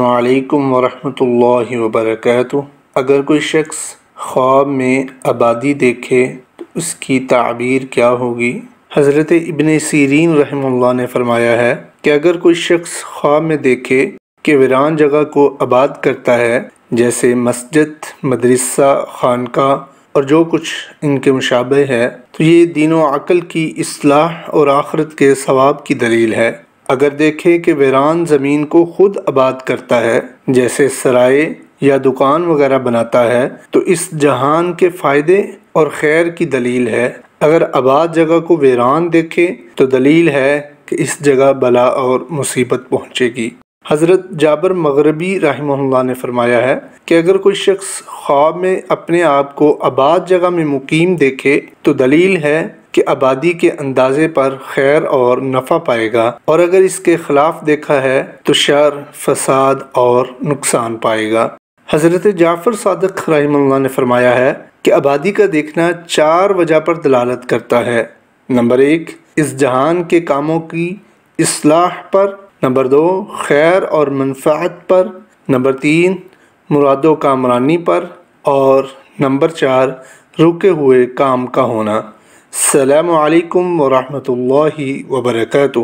علیکم ورحمۃ اللہ وبرکاتہ۔ اگر کوئی شخص خواب میں آبادی دیکھے تو اس کی تعبیر کیا ہوگی؟ حضرت ابن سیرین رحمہ اللہ نے فرمایا ہے کہ اگر کوئی شخص خواب میں دیکھے کہ ویران جگہ کو آباد کرتا ہے، جیسے مسجد، مدرسہ، خانقاہ اور جو کچھ ان کے مشابہ ہے، تو یہ دین و عقل کی اصلاح اور آخرت کے ثواب کی دلیل ہے۔ اگر دیکھے کہ ویران زمین کو خود آباد کرتا ہے، جیسے سرائے یا دکان وغیرہ بناتا ہے، تو اس جہان کے فائدے اور خیر کی دلیل ہے۔ اگر آباد جگہ کو ویران دیکھے تو دلیل ہے کہ اس جگہ بلا اور مصیبت پہنچے گی۔ حضرت جابر مغربی رحمہ اللہ نے فرمایا ہے کہ اگر کوئی شخص خواب میں اپنے آپ کو آباد جگہ میں مقیم دیکھے تو دلیل ہے کہ آبادی کے اندازے پر خیر اور نفع پائے گا، اور اگر اس کے خلاف دیکھا ہے تو شر، فساد اور نقصان پائے گا۔ حضرت جعفر صادق رحمہ اللہ نے فرمایا ہے کہ آبادی کا دیکھنا 4 وجہ پر دلالت کرتا ہے۔ نمبر 1، اس جہان کے کاموں کی اصلاح پر۔ نمبر 2، خیر اور منفعت پر۔ نمبر 3، مراد و کامرانی پر۔ اور نمبر 4، رکے ہوئے کام کا ہونا۔ السلام علیکم ورحمۃ اللہ وبرکاتہ۔